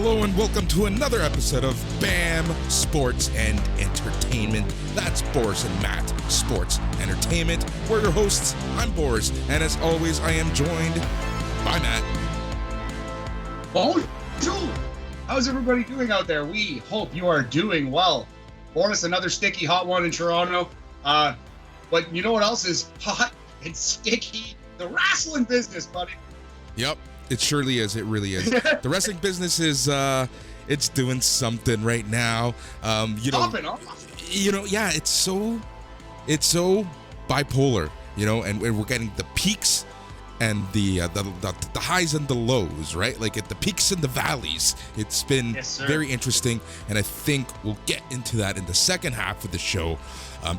Hello and welcome to another episode of B.A.M. Sports and Entertainment. That's Boris and Matt, Sports Entertainment. We're your hosts. I'm Boris, and as always, I am joined by Matt. Bonjour! How's everybody doing out there? We hope you are doing well. Boris, another sticky hot one in Toronto. But you know what else is hot and sticky? The wrestling business, buddy. Yep. It surely is. It really is. The wrestling business is, it's doing something right now. Yeah, it's so bipolar, and we're getting the peaks and the highs and the lows, right? Like at the peaks and the valleys. It's been very interesting, and I think we'll get into that in the second half of the show,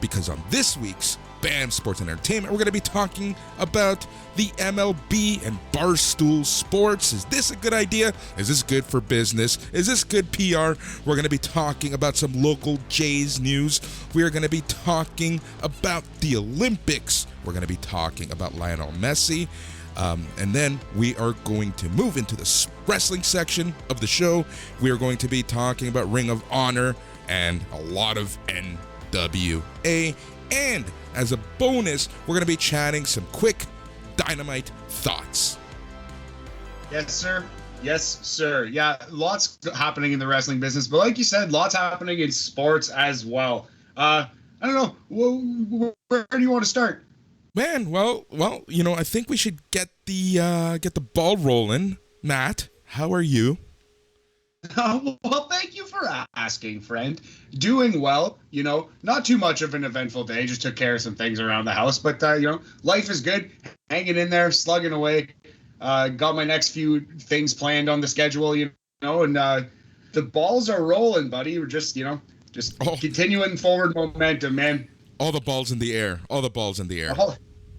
because on this week's B.A.M. Sports and Entertainment, we're going to be talking about the MLB and Bartsool Sports. Is this a good idea? Is this good for business? Is this good PR? We're going to be talking about some local Jays news. We are going to be talking about the Olympics. We're going to be talking about Lionel Messi. And then we are going to move into the wrestling section of the show. We are going to be talking about Ring of Honor and a lot of NWA. And as a bonus, we're going to be chatting some quick dynamite thoughts. Yes, sir. Yes, sir. Yeah, lots happening in the wrestling business, but like you said, lots happening in sports as well. I don't know. Where do you want to start? Man, well, I think we should get the ball rolling. Matt, how are you? Well, thank you for asking, friend. Doing well, not too much of an eventful day. Just took care of some things around the house, but, life is good. Hanging in there, slugging away. Got my next few things planned on the schedule, and the balls are rolling, buddy. We're just continuing forward momentum, man. All the balls in the air. All the balls in the air.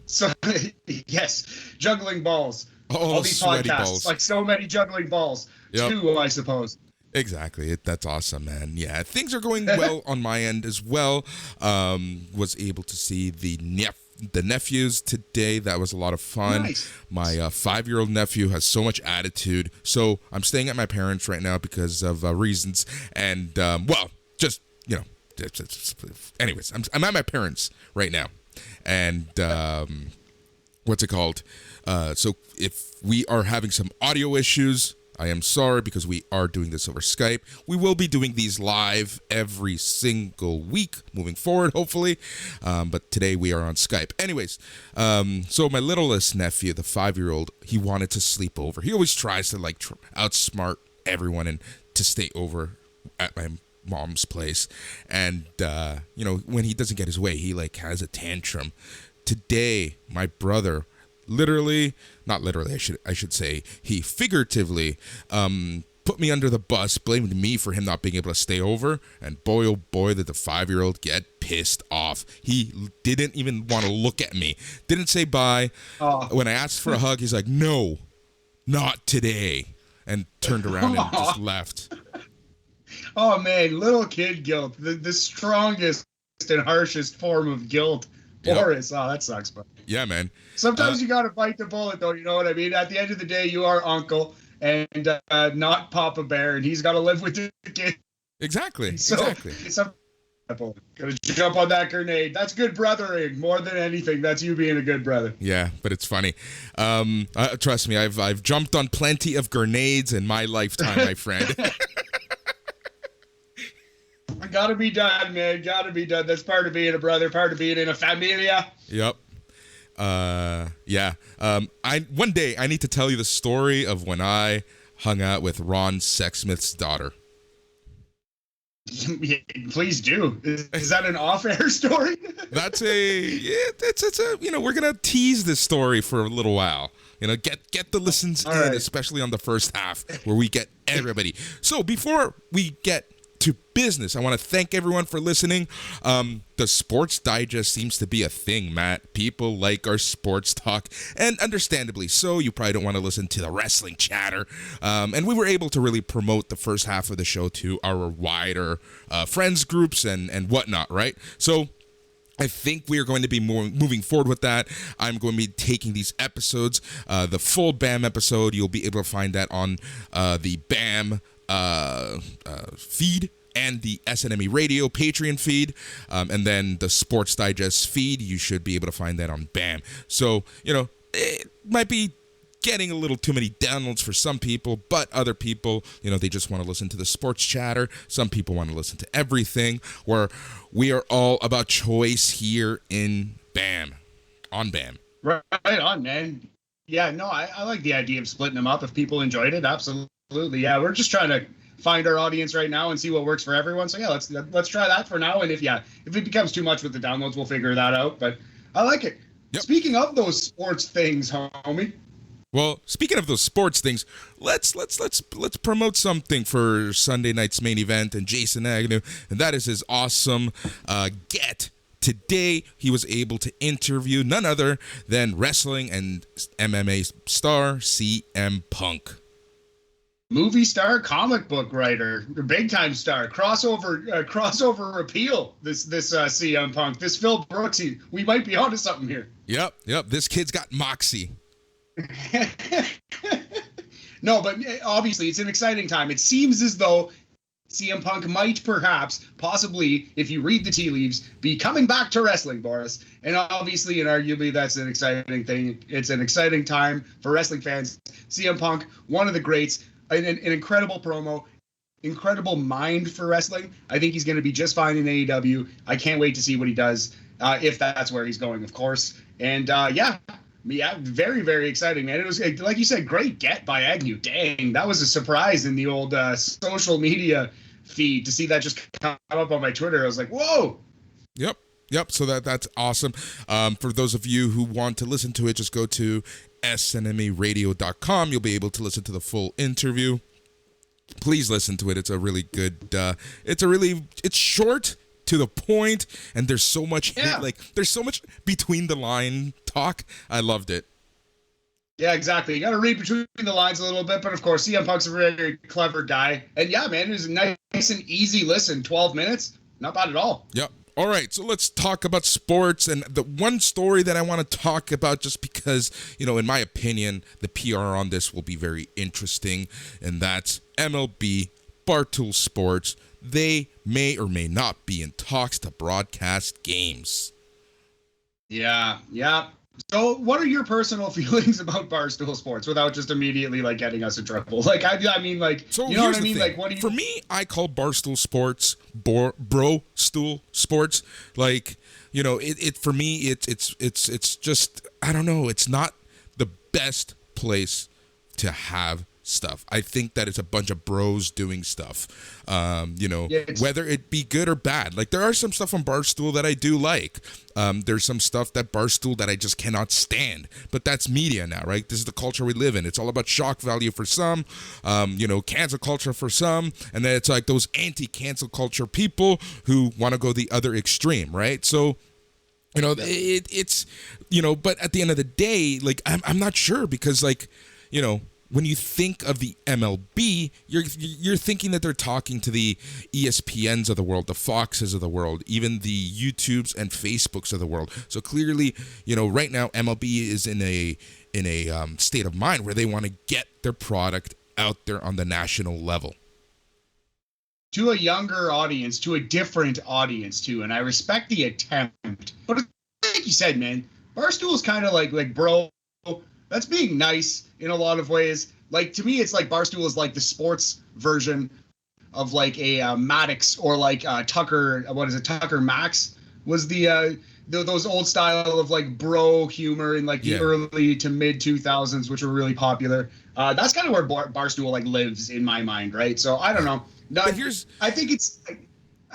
So, yes, juggling balls. All these sweaty podcasts, balls. like so many juggling balls. Yep. Too, I suppose. Exactly. That's awesome, man. Yeah, things are going well on my end as well. Was able to see the nephews today. That was a lot of fun. Nice. My 5-year-old nephew has so much attitude. So I'm staying at my parents' right now because of reasons. And, anyways, I'm at my parents' right now. And what's it called? So if we are having some audio issues, I am sorry, because we are doing this over Skype. We will be doing these live every single week moving forward, hopefully. But today we are on Skype. Anyways, so my littlest nephew, the 5-year-old, he wanted to sleep over. He always tries to outsmart everyone and to stay over at my mom's place. And, when he doesn't get his way, he has a tantrum. Today, my brother not literally, I should say, he figuratively put me under the bus, blamed me for him not being able to stay over, and boy, oh boy, did the 5-year-old get pissed off. He didn't even want to look at me, didn't say bye. When I asked for a hug, he's like, no, not today, and turned around and just left. Oh, man, little kid guilt, the strongest and harshest form of guilt. Boris, Yep. Oh, that sucks, bud. Yeah, man. Sometimes you gotta bite the bullet, though. You know what I mean? At the end of the day, you are uncle and not Papa Bear, and he's got to live with the kid. Exactly. Gotta jump on that grenade. That's good brothering. More than anything, that's you being a good brother. Yeah, but it's funny. Trust me, I've jumped on plenty of grenades in my lifetime, my friend. Gotta be done, man. Gotta be done. That's part of being a brother, part of being in a familia. Yep. Yeah. One day I need to tell you the story of when I hung out with Ron Sexsmith's daughter. Please do. Is that an off-air story? That's it's a we're gonna tease this story for a little while. Get the listens in, right, especially on the first half where we get everybody. So before we get to business, I want to thank everyone for listening. The Sports Digest seems to be a thing, Matt. People like our sports talk, and understandably so. You probably don't want to listen to the wrestling chatter. And we were able to really promote the first half of the show to our wider friends groups and whatnot, right? So I think we are going to be moving forward with that. I'm going to be taking these episodes, the full B.A.M episode. You'll be able to find that on the B.A.M feed and the SNME Radio Patreon feed, and then the Sports Digest feed. You should be able to find that on B.A.M. So, it might be getting a little too many downloads for some people, but other people, they just want to listen to the sports chatter. Some people want to listen to everything, where we are all about choice here in B.A.M. On B.A.M. Right on, man. Yeah, no, I like the idea of splitting them up if people enjoyed it. Absolutely. Yeah, we're just trying to find our audience right now and see what works for everyone. So yeah, let's try that for now. And if it becomes too much with the downloads, we'll figure that out. But I like it. Yep. Speaking of those sports things, homie. Well, speaking of those sports things, let's promote something for Sunday night's main event and Jason Agnew, and that is his awesome get. Today, he was able to interview none other than wrestling and MMA star CM Punk. Movie star, comic book writer, big time star, crossover appeal. This CM Punk, this Phil Brooks, we might be onto something here. Yep. This kid's got moxie. No, but obviously it's an exciting time. It seems as though CM Punk might possibly, if you read the tea leaves, be coming back to wrestling, Boris. And obviously and arguably that's an exciting thing. It's an exciting time for wrestling fans. CM Punk, one of the greats, an incredible promo, incredible mind for wrestling. I think he's going to be just fine in AEW. I can't wait to see what he does, if that's where he's going, of course. And very, very exciting, man. It was, like you said, great get by Agnew. Dang, that was a surprise in the old social media feed to see that just come up on my Twitter. I was like, whoa. Yep. So that's awesome. For those of you who want to listen to it, just go to snmeradio.com. You'll be able to listen to the full interview. Please listen to it. It's a really good. It's short, to the point, and there's so much there's so much between the line talk. I loved it. Yeah, exactly. You got to read between the lines a little bit, but of course, CM Punk's a very clever guy, and yeah, man, it was a nice and easy listen. 12 minutes, not bad at all. Yep. All right, so let's talk about sports, and the one story that I want to talk about, just because, in my opinion, the PR on this will be very interesting, and that's MLB, Bartsool Sports. They may or may not be in talks to broadcast games. Yeah. So what are your personal feelings about Barstool Sports without just immediately getting us in trouble? I mean, so you know what I mean? Thing. What do you... For me, I call Barstool Sports Bro-stool Sports. It for me, it's just, I don't know. It's not the best place to have stuff. I think that it's a bunch of bros doing stuff, whether it be good or bad. There are some stuff on Barstool that I do like. There's some stuff that Barstool that I just cannot stand, but that's media now, right? This is the culture we live in. It's all about shock value for some, cancel culture for some, and then it's those anti-cancel culture people who want to go the other extreme, right? So, it's, but at the end of the day, I'm not sure, because when you think of the MLB, you're thinking that they're talking to the ESPNs of the world, the Foxes of the world, even the YouTubes and Facebooks of the world. So clearly, right now MLB is in a state of mind where they want to get their product out there on the national level. To a younger audience, to a different audience too, and I respect the attempt. But like you said, man, Barstool is kind of like bro. That's being nice in a lot of ways. To me, it's Barstool is the sports version of a Maddox or Tucker. What is it? Tucker Max was those old style of bro humor in the early to mid 2000s, which were really popular. That's kind of where Barstool lives in my mind, right? So I don't know. I think it's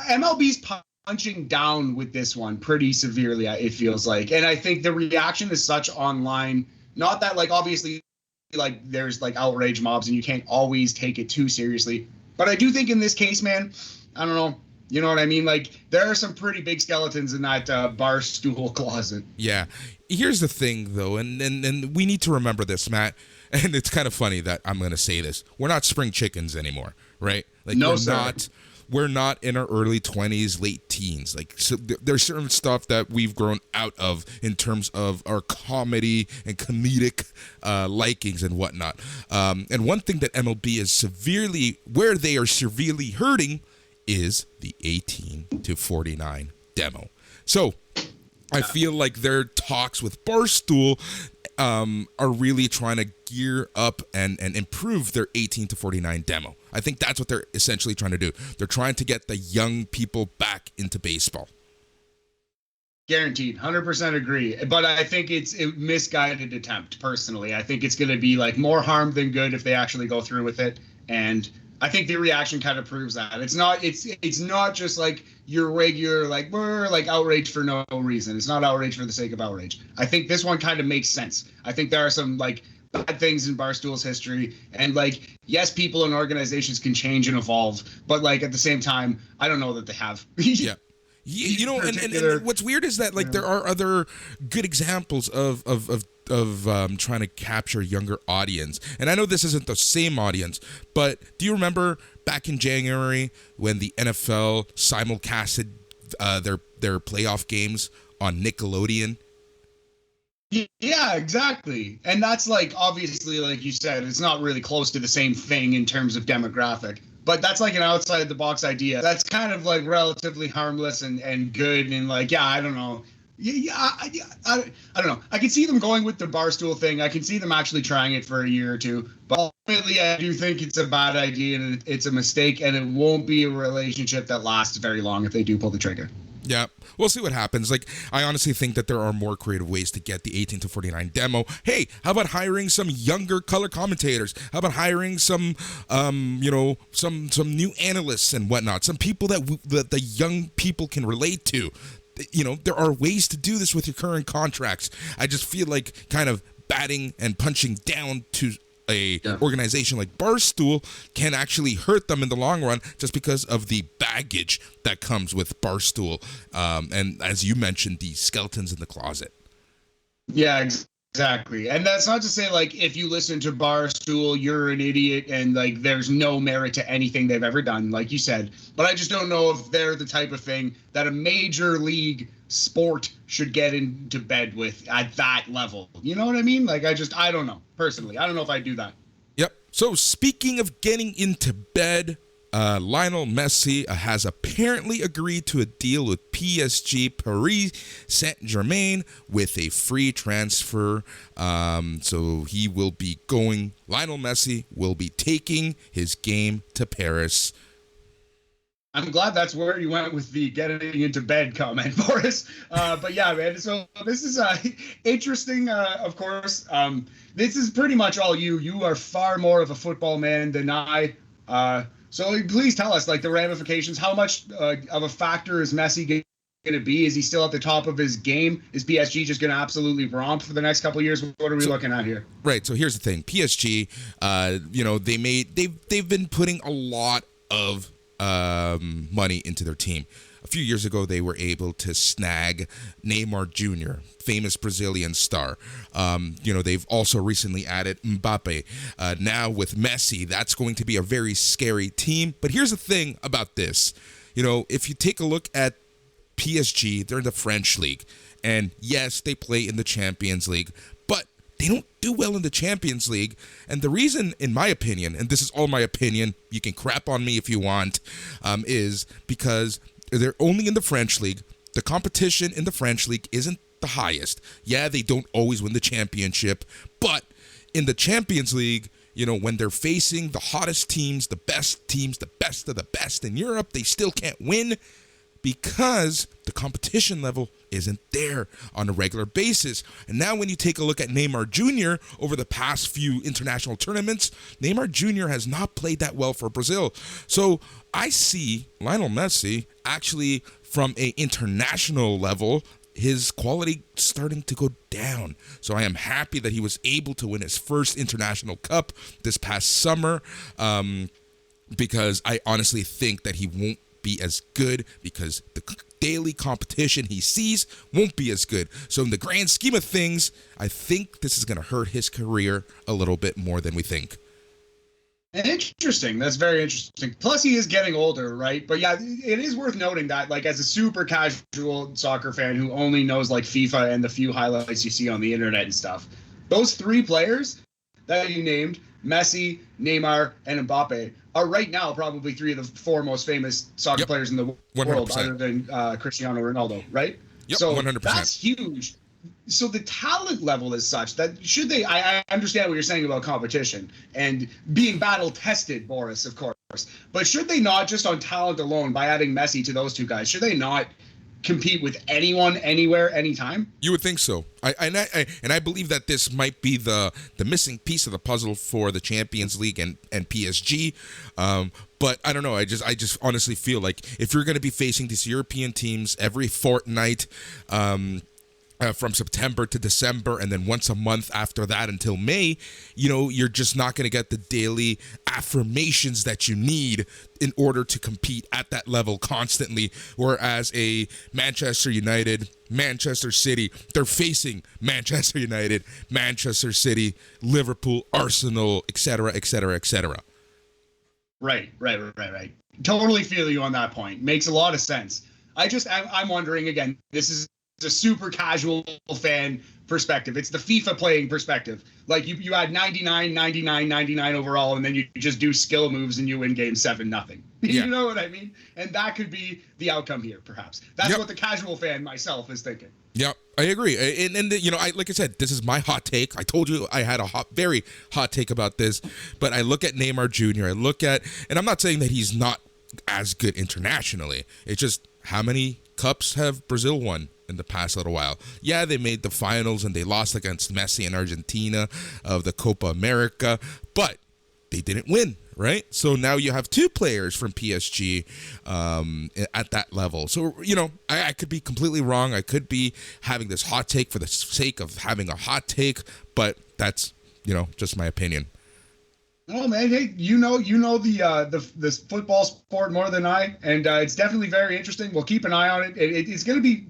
MLB's punching down with this one pretty severely. It feels like, and I think the reaction is such online. Not that obviously there's outrage mobs and you can't always take it too seriously, but I do think in this case, man, I don't know, you know what I mean? There are some pretty big skeletons in that Barstool closet. Yeah. Here's the thing though, and we need to remember this, Matt, and it's kind of funny that I'm going to say this. We're not spring chickens anymore, right? No, sir. we're not in our early 20s, late teens. Like, so there's certain stuff that we've grown out of in terms of our comedy and comedic likings and whatnot. And one thing that MLB is where they are severely hurting is the 18 to 49 demo. So I feel like their talks with Barstool are really trying to gear up and improve their 18 to 49 demo. I think that's what they're essentially trying to do. They're trying to get the young people back into baseball. Guaranteed, 100% agree. But I think it's a misguided attempt, personally. I think it's going to be like more harm than good if they actually go through with it. And I think the reaction kind of proves that. It's not just like your regular like we're like outrage for no reason. It's not outrage for the sake of outrage. I think this one kind of makes sense. I think there are some like bad things in Barstool's history, and like yes, people and organizations can change and evolve, but like at the same time, I don't know that they have. Yeah. You know, and what's weird is that like there are other good examples of trying to capture younger audience. And I know this isn't the same audience, but do you remember back in January when the NFL simulcasted their playoff games on Nickelodeon? Yeah, exactly. And that's like, obviously, like you said, it's not really close to the same thing in terms of demographic. But that's like an outside the box idea. That's kind of like relatively harmless and good. And like, yeah, I don't know. I don't know. I can see them going with the Barstool thing. I can see them actually trying it for a year or two. But ultimately, I do think it's a bad idea and it's a mistake. And it won't be a relationship that lasts very long if they do pull the trigger. Yeah, we'll see what happens. Like, I honestly think that there are more creative ways to get the 18 to 49 demo. Hey, how about hiring some younger color commentators? How about hiring some, some new analysts and whatnot? Some people that the young people can relate to. You know, there are ways to do this with your current contracts. I just feel like kind of batting and punching down to a organization like Barstool can actually hurt them in the long run just because of the baggage that comes with Barstool. And as you mentioned, the skeletons in the closet. Yeah, exactly. And that's not to say like if you listen to Barstool, you're an idiot and like there's no merit to anything they've ever done, like you said. But I just don't know if they're the type of thing that a major league sport should get into bed with at that level. You know what I mean? Like I don't know. Personally, I don't know if I do that. Yep. So speaking of getting into bed, Lionel Messi has apparently agreed to a deal with PSG Paris Saint-Germain with a free transfer. So he will be Lionel Messi will be taking his game to Paris. I'm glad that's where you went with the getting into bed comment, Boris. But yeah, man, so this is interesting, of course. This is pretty much all you. You are far more of a football man than I. So please tell us, like, the ramifications. How much of a factor is Messi going to be? Is he still at the top of his game? Is PSG just going to absolutely romp for the next couple of years? What are we looking at here? Right. So here's the thing. PSG, they've been putting a lot of money into their team. A few years ago, they were able to snag Neymar Jr., famous Brazilian star. They've also recently added Mbappe. Now with Messi, that's going to be a very scary team. But here's the thing about this. If you take a look at PSG, they're in the French league. And yes, they play in the Champions League, but they don't do well in the Champions League. And the reason, in my opinion, and this is all my opinion, you can crap on me if you want, is because they're only in the French league. The competition in the French league isn't the highest. Yeah, they don't always win the championship, but in the Champions League, when they're facing the hottest teams, the best of the best in Europe, they still can't win because the competition level isn't there on a regular basis. And now when you take a look at Neymar Jr. over the past few international tournaments, Neymar Jr. has not played that well for Brazil. So I see Lionel Messi actually from an international level, his quality starting to go down. So I am happy that he was able to win his first international cup this past summer, because I honestly think that he won't be as good because the daily competition he sees won't be as good. So in the grand scheme of things, I think this is going to hurt his career a little bit more than we think. Interesting. That's very interesting. Plus, he is getting older, right? But yeah, it is worth noting that, like, as a super casual soccer fan who only knows like FIFA and the few highlights you see on the internet and stuff, those three players that you named, Messi, Neymar, and Mbappe, are right now probably three of the four most famous soccer players in the world, 100%. other than Cristiano Ronaldo, right? Yep, So 100%. that's huge. So the talent level is such that should they, I understand what you're saying about competition and being battle tested, Boris, of course, but should they not, just on talent alone, by adding Messi to those two guys, should they not compete with anyone, anywhere, anytime? You would think so. I believe that this might be the missing piece of the puzzle for the Champions League and PSG. But I don't know. I just honestly feel like if you're going to be facing these European teams every fortnight, from September to December, and then once a month after that until May, you're just not going to get the daily affirmations that you need in order to compete at that level constantly. Whereas a Manchester United, Manchester City, they're facing Manchester United, Manchester City, Liverpool, Arsenal, etc., etc., etc. Right. Totally feel you on that point. Makes a lot of sense. I'm wondering, again, this is a super casual fan perspective. It's the FIFA playing perspective. Like you add 99, 99, 99 overall, and then you just do skill moves and you win game 7-0. Yeah. You know what I mean? And that could be the outcome here, perhaps. That's what the casual fan myself is thinking. Yeah, I agree. And like I said, this is my hot take. I told you I had a very hot take about this, but I look at Neymar Jr., and I'm not saying that he's not as good internationally. It's just, how many cups have Brazil won in the past little while? Yeah, they made the finals and they lost against Messi and Argentina of the Copa America, but they didn't win, right? So now you have two players from PSG at that level. So, I could be completely wrong. I could be having this hot take for the sake of having a hot take, but that's, just my opinion. Oh man, hey, you know the football sport more than I, and it's definitely very interesting. We'll keep an eye on it. It's going to be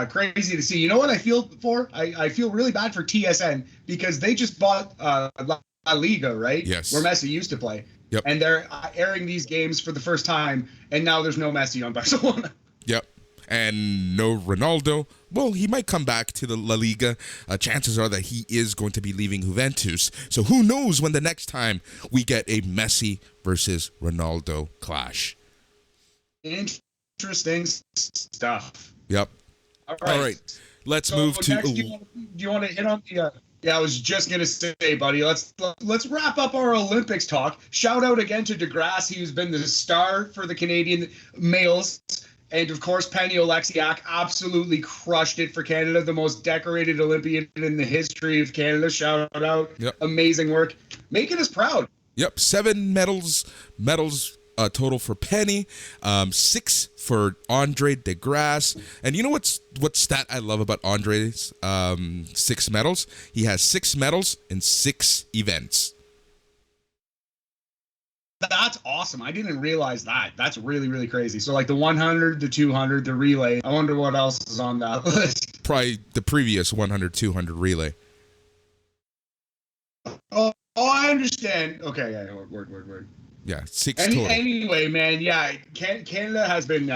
crazy to see. You know what I feel for? I feel really bad for TSN because they just bought La Liga, right? Yes. Where Messi used to play. Yep. And they're airing these games for the first time, and now there's no Messi on Barcelona. Yep. And no Ronaldo. Well, he might come back to the La Liga. Chances are that he is going to be leaving Juventus. So who knows when the next time we get a Messi versus Ronaldo clash. Interesting stuff. Yep. All right. Let's move to... Next, do you want to hit on the... Yeah, I was just gonna say, buddy. Let's wrap up our Olympics talk. Shout out again to DeGrasse, who's been the star for the Canadian males, and of course Penny Oleksiak absolutely crushed it for Canada, the most decorated Olympian in the history of Canada. Shout out, Amazing work, making us proud. Yep, 7 medals total for Penny, 6 for Andre DeGrasse. And you know what stat I love about Andre's 6 medals? He has 6 medals in 6 events. That's awesome. I didn't realize that. That's really, really crazy. So like the 100, the 200, the relay. I wonder what else is on that list. Probably the previous 100, 200 relay. Oh, I understand. Okay, yeah, word. Yeah, 6 total. Anyway, man, yeah, Canada has been,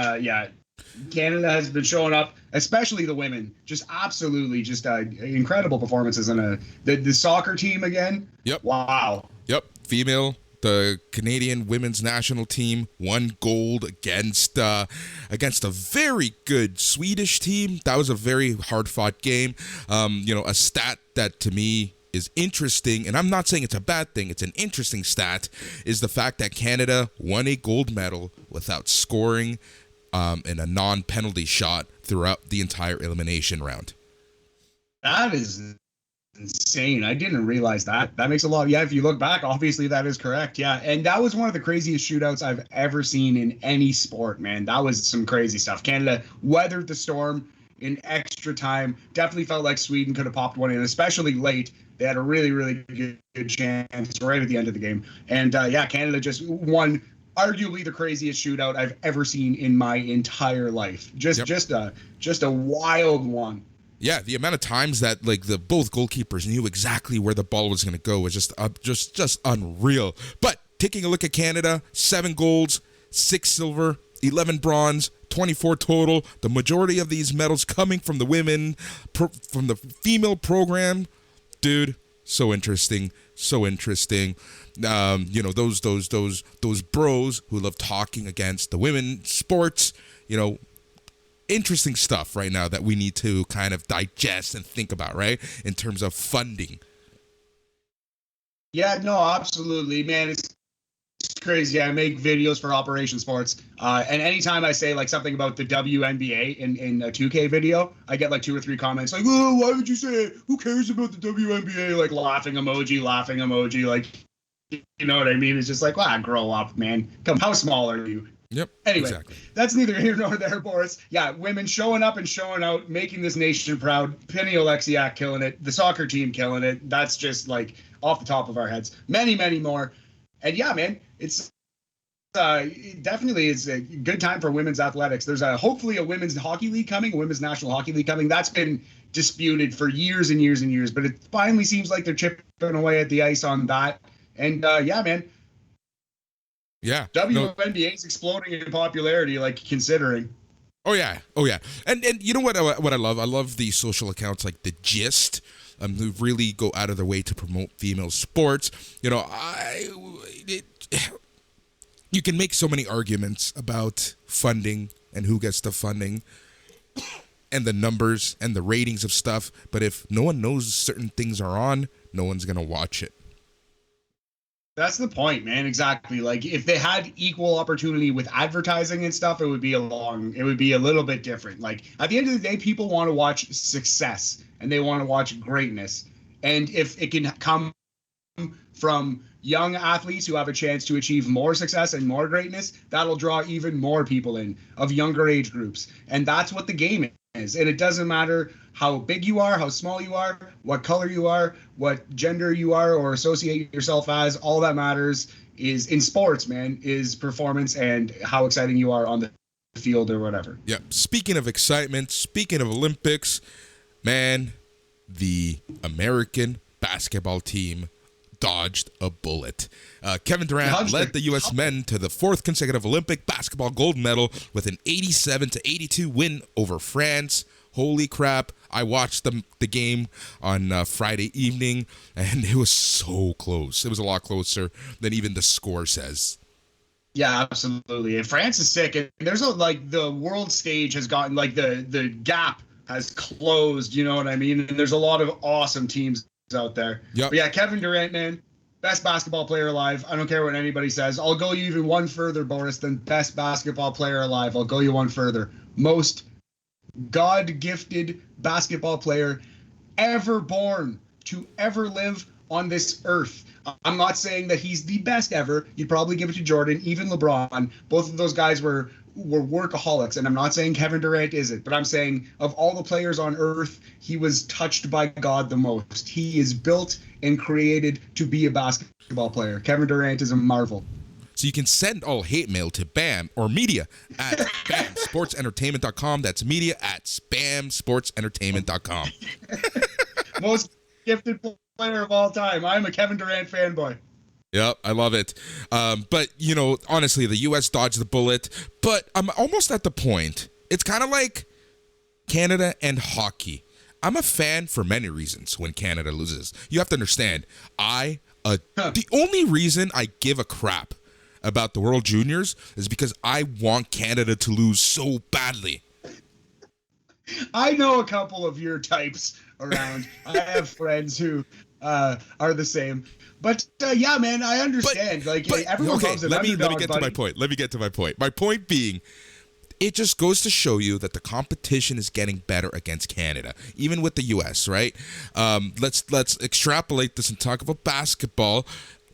Canada has been showing up, especially the women. Just absolutely, just incredible performances in the soccer team again. Yep. Wow. Yep. Female. The Canadian women's national team won gold against a very good Swedish team. That was a very hard-fought game. A stat that to me is interesting, and I'm not saying it's a bad thing, it's an interesting stat, is the fact that Canada won a gold medal without scoring in a non-penalty shot throughout the entire elimination round. That is insane. I didn't realize that. That makes a lot. Yeah, if you look back, obviously that is correct. Yeah, and that was one of the craziest shootouts I've ever seen in any sport, man. That was some crazy stuff. Canada weathered the storm in extra time. Definitely felt like Sweden could have popped one in, especially late. They had a really, really good chance right at the end of the game. And Canada just won arguably the craziest shootout I've ever seen in my entire life. Just a wild one. Yeah, the amount of times that both goalkeepers knew exactly where the ball was going to go was just unreal. But taking a look at Canada, 7 golds, 6 silver, 11 bronze, 24 total. The majority of these medals coming from the women, from the female program. Dude, so interesting, so interesting. Those bros who love talking against the women's sports. Interesting stuff right now that we need to kind of digest and think about, right? In terms of funding. Yeah, no, absolutely, man. It's crazy. I make videos for Operation Sports, and anytime I say like something about the WNBA in a 2K video, I get like 2 or 3 comments like, "Oh, why would you say it? Who cares about the WNBA?" Like laughing emoji. Like, you know what I mean? It's just like, wow, grow up, man. Come, how small are you? Yep. Anyway, exactly. That's neither here nor there, Boris. Yeah, women showing up and showing out, making this nation proud. Penny Oleksiak killing it. The soccer team killing it. That's just like off the top of our heads. Many, many more. And yeah, man, it's definitely is a good time for women's athletics. There's hopefully a women's hockey league coming, a women's national hockey league coming. That's been disputed for years and years and years, but it finally seems like they're chipping away at the ice on that. And yeah, man. Yeah. WNBA is exploding in popularity, like considering. Oh yeah. And you know what I love? I love the social accounts like The Gist, who really go out of their way to promote female sports. You can make so many arguments about funding and who gets the funding and the numbers and the ratings of stuff, but if no one knows certain things are on, no one's gonna watch it. That's the point, man. Exactly. Like if they had equal opportunity with advertising and stuff, it would be a little bit different. Like at the end of the day, people want to watch success and they want to watch greatness. And if it can come from young athletes who have a chance to achieve more success and more greatness, that'll draw even more people in of younger age groups. And that's what the game is. And it doesn't matter how big you are, how small you are, what color you are, what gender you are or associate yourself as. All that matters is in sports, man, is performance and how exciting you are on the field or whatever. Yeah. Speaking of excitement, speaking of Olympics, man, the American basketball team dodged a bullet. Kevin Durant led the U.S. men to the 4th consecutive Olympic basketball gold medal with an 87-82 win over France. Holy crap. I watched the game on Friday evening, and it was so close. It was a lot closer than even the score says. Yeah, absolutely. And France is sick. And there's the world stage has gotten, like, the gap has closed, you know what I mean? And there's a lot of awesome teams out there. Yep. But yeah, Kevin Durant, man, best basketball player alive. I don't care what anybody says. I'll go you even one further, Boris, than best basketball player alive. I'll go you one further. Most God-gifted basketball player ever born to ever live on this earth. I'm not saying that he's the best ever. You'd probably give it to Jordan, even LeBron. Both of those guys were workaholics, and I'm not saying Kevin Durant isn't, but I'm saying of all the players on earth, he was touched by God the most. He is built and created to be a basketball player. Kevin Durant is a marvel. So you can send all hate mail to BAM or media at BAMSportsEntertainment.com. That's media at BAMSportsEntertainment.com. Most gifted player of all time. I'm a Kevin Durant fanboy. Yep, I love it. But, honestly, the U.S. dodged the bullet. But I'm almost at the point. It's kind of like Canada and hockey. I'm a fan for many reasons when Canada loses. You have to understand, the only reason I give a crap about the World Juniors is because I want Canada to lose so badly. I know a couple of your types around. I have friends who are the same. But yeah, man, I understand. Everyone loves an underdog. Let me get to my point. Let me get to my point. My point being, it just goes to show you that the competition is getting better against Canada, even with the U.S., right? Let's extrapolate this and talk about basketball.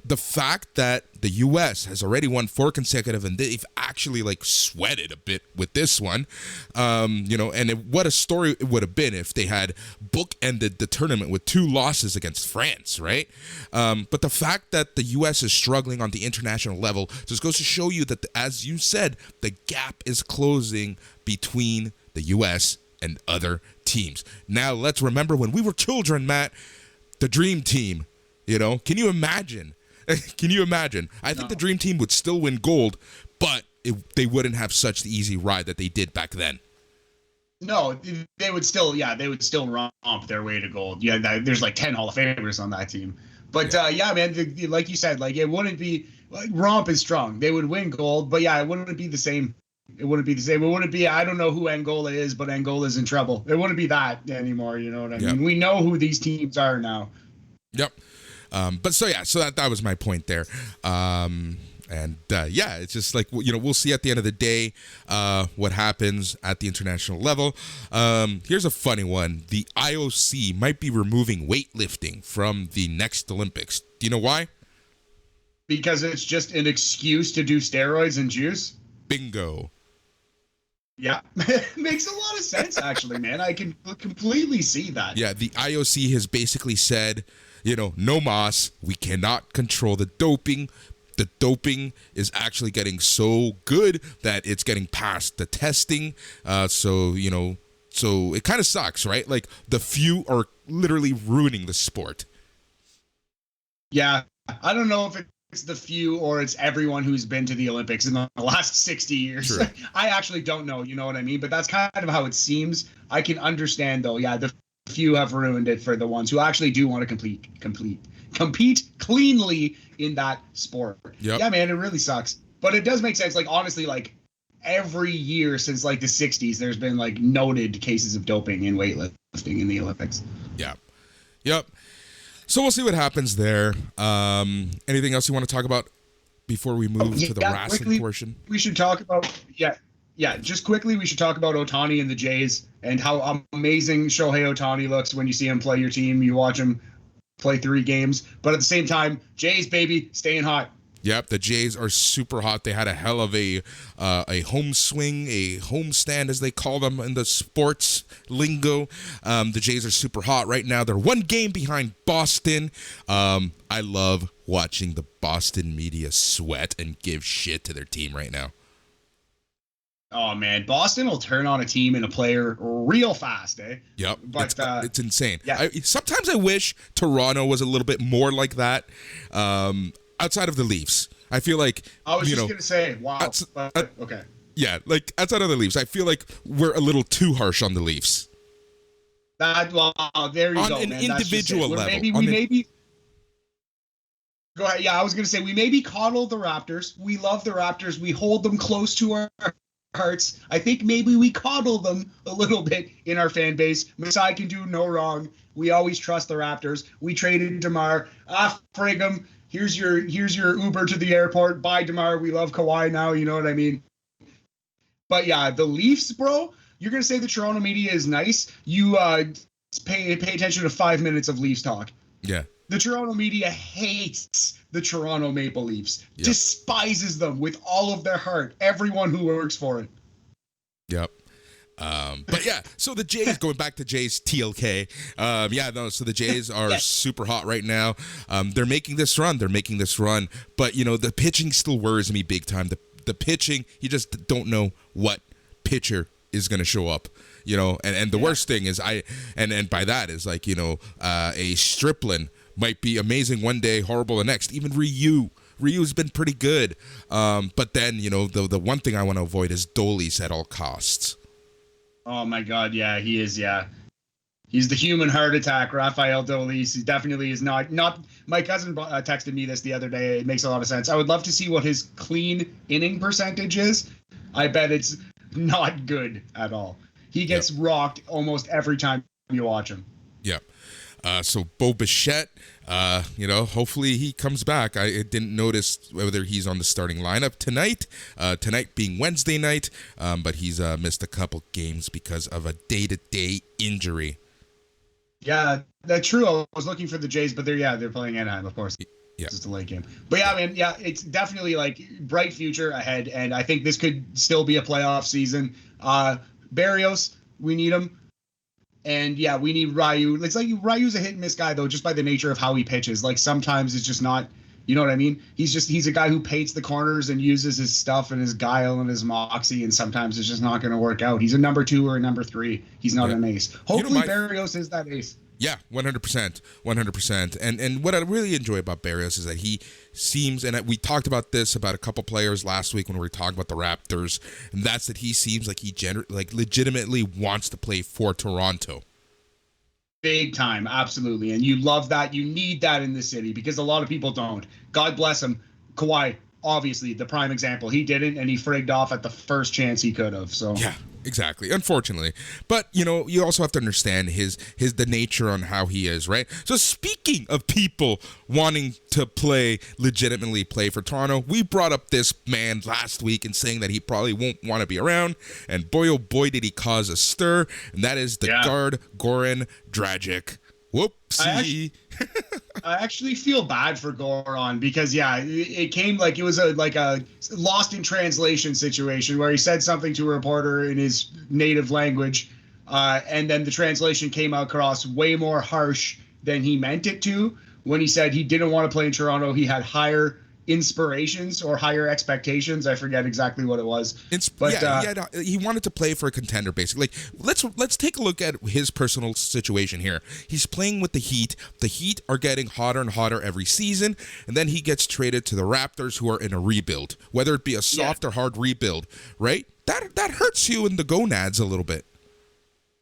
The fact that the U.S. has already won 4 consecutive, and they've actually sweated a bit with this one, what a story it would have been if they had bookended the tournament with 2 losses against France, right? But the fact that the U.S. is struggling on the international level just goes to show you that, as you said, the gap is closing between the U.S. and other teams. Now, let's remember when we were children, Matt, the dream team, can you imagine? Can you imagine? I think the Dream Team would still win gold, but they wouldn't have such the easy ride that they did back then. No, they would still romp their way to gold. Yeah, there's like 10 Hall of Famers on that team. But man, like you said, like it wouldn't be like romp is strong. They would win gold, but yeah, it wouldn't be the same. It wouldn't be the same. It wouldn't be. I don't know who Angola is, but Angola's in trouble. It wouldn't be that anymore. You know what I mean? We know who these teams are now. Yep. So that was my point there. It's just like, we'll see at the end of the day what happens at the international level. Here's a funny one. The IOC might be removing weightlifting from the next Olympics. Do you know why? Because it's just an excuse to do steroids and juice? Bingo. Yeah, makes a lot of sense, actually, man. I can completely see that. Yeah, the IOC has basically said, no mas, we cannot control the doping. The doping is actually getting so good that it's getting past the testing. So it kind of sucks, right? Like, the few are literally ruining the sport. Yeah, I don't know if it's the few or it's everyone who's been to the Olympics in the last 60 years. True. I actually don't know, you know what I mean? But that's kind of how it seems. I can understand, though. Yeah, the few have ruined it for the ones who actually do want to compete cleanly in that sport. Yep. Yeah, man, it really sucks. But it does make sense. Like, honestly, like every year since like the 60s, there's been like noted cases of doping in weightlifting in the Olympics. Yeah. Yep. So we'll see what happens there. Anything else you want to talk about before we move to the wrestling portion? We should talk about, just quickly, we should talk about Ohtani and the Jays and how amazing Shohei Ohtani looks when you see him play your team. You watch him play 3 games, but at the same time, Jays, baby, staying hot. Yep, the Jays are super hot. They had a hell of a home swing, a home stand, as they call them in the sports lingo. The Jays are super hot right now. They're 1 game behind Boston. I love watching the Boston media sweat and give shit to their team right now. Oh, man, Boston will turn on a team and a player real fast, eh? Yep, but it's insane. Yeah. Sometimes I wish Toronto was a little bit more like that. Outside of the Leafs, I feel like I was just gonna say, wow. Okay. Yeah, like outside of the Leafs, I feel like we're a little too harsh on the Leafs. There you go, man. On an individual level. Maybe. Go ahead. Yeah, I was gonna say we maybe coddle the Raptors. We love the Raptors. We hold them close to our hearts. I think maybe we coddle them a little bit in our fan base. Messi can do no wrong. We always trust the Raptors. We traded DeMar. Frig him. Here's your Uber to the airport. Bye, DeMar. We love Kawhi now. You know what I mean? But yeah, the Leafs, bro. You're gonna say the Toronto media is nice. You pay attention to 5 minutes of Leafs talk. Yeah. The Toronto media hates the Toronto Maple Leafs. Yep. Despises them with all of their heart. Everyone who works for it. Yep. But yeah, so the Jays, going back to Jays TLK, so the Jays are super hot right now. They're making this run, but the pitching still worries me big time. The pitching, you just don't know what pitcher is going to show up, and the worst thing is and by that is like, a Stripling might be amazing one day, horrible the next. Even Ryu's been pretty good. But then, the one thing I want to avoid is Dolis at all costs. Oh my God, yeah, he is, yeah. He's the human heart attack, Rafael Dolis. He definitely is not. My cousin texted me this the other day. It makes a lot of sense. I would love to see what his clean inning percentage is. I bet it's not good at all. He gets rocked almost every time you watch him. Yep. So Bo Bichette, hopefully he comes back. I didn't notice whether he's on the starting lineup tonight. Tonight being Wednesday night, but he's missed a couple games because of a day-to-day injury. Yeah, that's true. I was looking for the Jays, but they're playing Anaheim, of course. Yeah. It's just a late game. But yeah, man, it's definitely like bright future ahead, and I think this could still be a playoff season. Barrios, we need him. And yeah, we need Ryu. It's like Ryu's a hit and miss guy, though, just by the nature of how he pitches. Like sometimes it's just not, you know what I mean? He's a guy who paints the corners and uses his stuff and his guile and his moxie, and sometimes it's just not going to work out. He's a number 2 or a number 3. He's not an ace. Hopefully Barrios is that ace. Yeah, 100%, 100%. And what I really enjoy about Barrios is that he seems, and we talked about this about a couple players last week when we were talking about the Raptors, and that's that he seems like he legitimately wants to play for Toronto. Big time, absolutely. And you love that. You need that in the city because a lot of people don't. God bless him. Kawhi, obviously, the prime example. He didn't, and he frigged off at the first chance he could have. So yeah. Exactly. Unfortunately. But, you also have to understand the nature on how he is, right? So speaking of people wanting to legitimately play for Toronto, we brought up this man last week and saying that he probably won't want to be around. And boy, oh boy, did he cause a stir. And that is the guard, Goran Dragic. Whoopsie. I actually feel bad for Goran because, it came like it was a lost in translation situation where he said something to a reporter in his native language, and then the translation came across way more harsh than he meant it to. When he said he didn't want to play in Toronto, he had higher inspirations or higher expectations. I forget exactly what it was. He wanted to play for a contender, basically. Let's take a look at his personal situation here. He's playing with the Heat. The Heat are getting hotter and hotter every season, and then he gets traded to the Raptors, who are in a rebuild, whether it be a soft or hard rebuild, right? That hurts you in the gonads a little bit.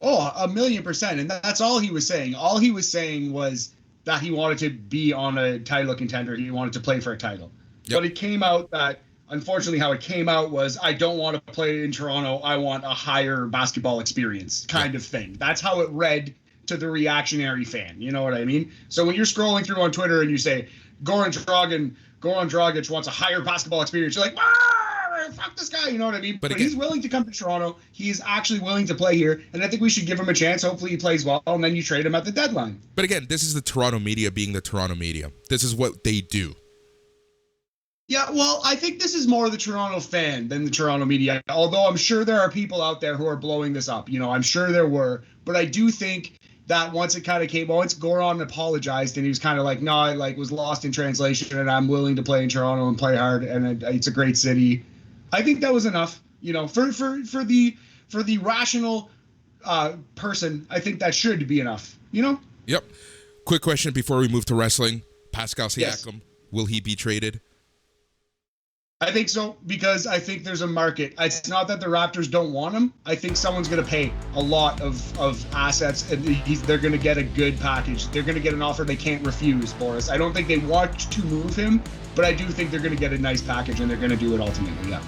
Oh, 1,000,000%. And that's all he was saying. All he was saying was that he wanted to be on a title contender. He wanted to play for a title. Yep. But it came out that, unfortunately, how it came out was, I don't want to play in Toronto. I want a higher basketball experience kind of thing. That's how it read to the reactionary fan. You know what I mean? So when you're scrolling through on Twitter and you say, Goran Dragic wants a higher basketball experience, you're like, fuck this guy, you know what I mean? But he's willing to come to Toronto. He's actually willing to play here, and I think we should give him a chance. Hopefully he plays well, and then you trade him at the deadline. But again, this is the Toronto media being the Toronto media. This is what they do. Yeah, well, I think this is more the Toronto fan than the Toronto media, although I'm sure there are people out there who are blowing this up. I'm sure there were, but I do think that once it kind of came, once Goran apologized and he was kind of like, no, I was lost in translation, and I'm willing to play in Toronto and play hard, and it's a great city. I think that was enough, for the rational person. I think that should be enough, Yep. Quick question before we move to wrestling. Pascal Siakam, will he be traded? I think so, because I think there's a market. It's not that the Raptors don't want him. I think someone's going to pay a lot of assets, and they're going to get a good package. They're going to get an offer they can't refuse, Boris. I don't think they want to move him, but I do think they're going to get a nice package, and they're going to do it ultimately, yeah.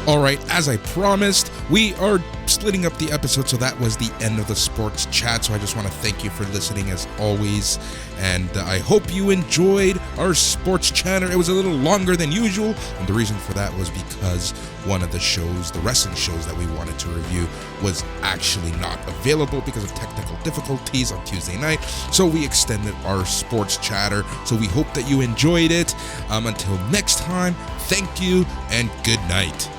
All right, as I promised, we are splitting up the episode, so that was the end of the sports chat. So I just want to thank you for listening as always, and I hope you enjoyed our sports chatter. It was a little longer than usual, and the reason for that was because one of the shows, the wrestling shows that we wanted to review, was actually not available because of technical difficulties on Tuesday night. So we extended our sports chatter. So we hope that you enjoyed it. Until next time, thank you and good night.